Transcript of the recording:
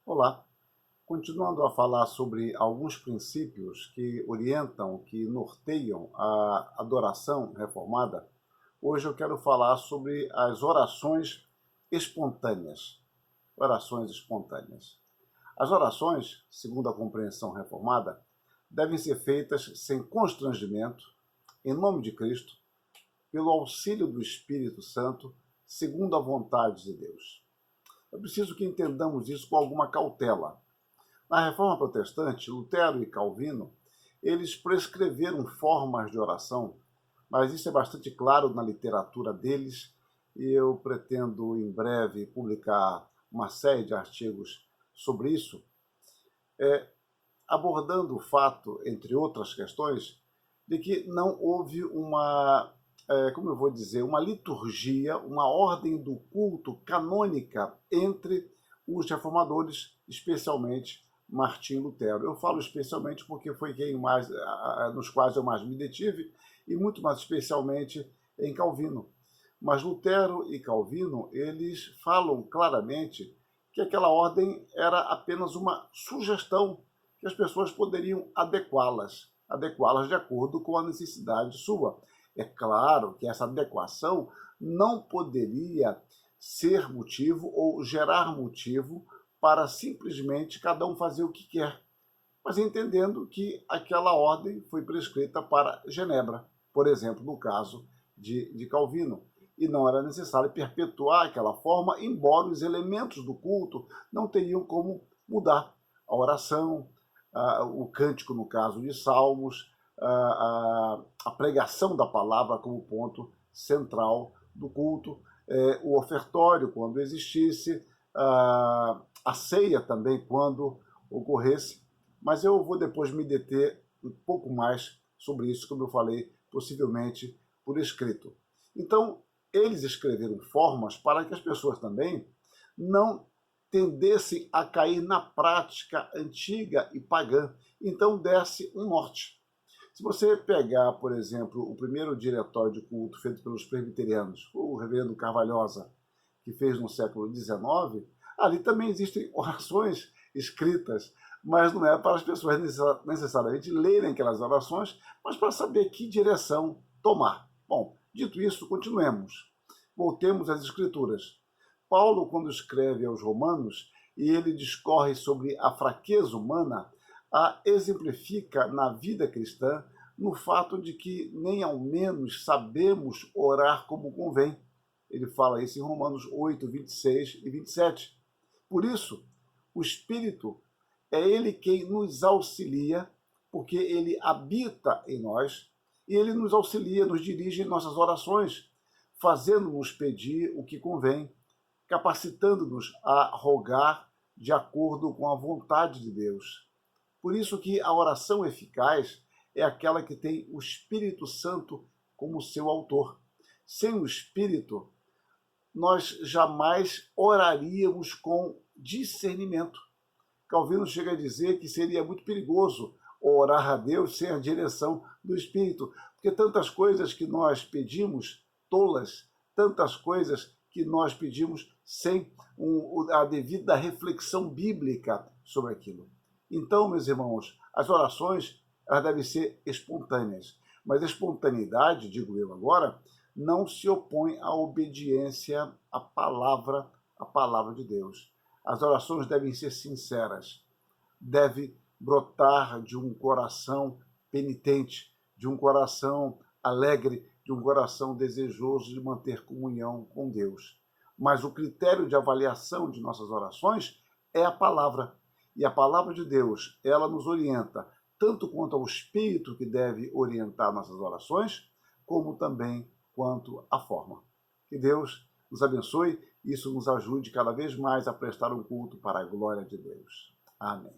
Olá, continuando a falar sobre alguns princípios que orientam, que norteiam a adoração reformada, hoje eu quero falar sobre as orações espontâneas. Orações espontâneas. As orações, segundo a compreensão reformada, devem ser feitas sem constrangimento, em nome de Cristo, pelo auxílio do Espírito Santo, segundo a vontade de Deus. É preciso que entendamos isso com alguma cautela. Na Reforma Protestante, Lutero e Calvino, eles prescreveram formas de oração, mas isso é bastante claro na literatura deles, e eu pretendo em breve publicar uma série de artigos sobre isso, abordando o fato, entre outras questões, de que não houve como eu vou dizer, uma liturgia, uma ordem do culto canônica entre os reformadores, especialmente Martim Lutero. Eu falo especialmente porque foi quem mais, nos quais eu mais me detive, e muito mais especialmente em Calvino. Mas Lutero e Calvino, eles falam claramente que aquela ordem era apenas uma sugestão, que as pessoas poderiam adequá-las de acordo com a necessidade sua. É claro que essa adequação não poderia ser motivo ou gerar motivo para simplesmente cada um fazer o que quer, mas entendendo que aquela ordem foi prescrita para Genebra, por exemplo, no caso de Calvino, e não era necessário perpetuar aquela forma, embora os elementos do culto não teriam como mudar. A oração, o cântico, no caso de Salmos, a pregação da palavra como ponto central do culto, o ofertório, quando existisse, a ceia também, quando ocorresse. Mas eu vou depois me deter um pouco mais sobre isso, como eu falei, possivelmente por escrito. Então, eles escreveram formas para que as pessoas também não tendessem a cair na prática antiga e pagã. Então, desse um norte. Se você pegar, por exemplo, o primeiro diretório de culto feito pelos presbiterianos, o reverendo Carvalhosa, que fez no século XIX, ali também existem orações escritas, mas não é para as pessoas necessariamente lerem aquelas orações, mas para saber que direção tomar. Bom, dito isso, continuemos. Voltemos às Escrituras. Paulo, quando escreve aos Romanos, e ele discorre sobre a fraqueza humana, a exemplifica na vida cristã no fato de que nem ao menos sabemos orar como convém. Ele fala isso em Romanos 8, 26 e 27. Por isso, o Espírito é ele quem nos auxilia, porque ele habita em nós, e ele nos auxilia, nos dirige em nossas orações, fazendo-nos pedir o que convém, capacitando-nos a rogar de acordo com a vontade de Deus. Por isso que a oração eficaz é aquela que tem o Espírito Santo como seu autor. Sem o Espírito, nós jamais oraríamos com discernimento. Calvino chega a dizer que seria muito perigoso orar a Deus sem a direção do Espírito, porque tantas coisas que nós pedimos tolas, tantas coisas que nós pedimos sem a devida reflexão bíblica sobre aquilo. Então, meus irmãos, as orações elas devem ser espontâneas, mas a espontaneidade, digo eu agora, não se opõe à obediência à palavra de Deus. As orações devem ser sinceras, deve brotar de um coração penitente, de um coração alegre, de um coração desejoso de manter comunhão com Deus. Mas o critério de avaliação de nossas orações é a palavra. E a palavra de Deus, ela nos orienta tanto quanto ao Espírito que deve orientar nossas orações, como também quanto à forma. Que Deus nos abençoe e isso nos ajude cada vez mais a prestar um culto para a glória de Deus. Amém.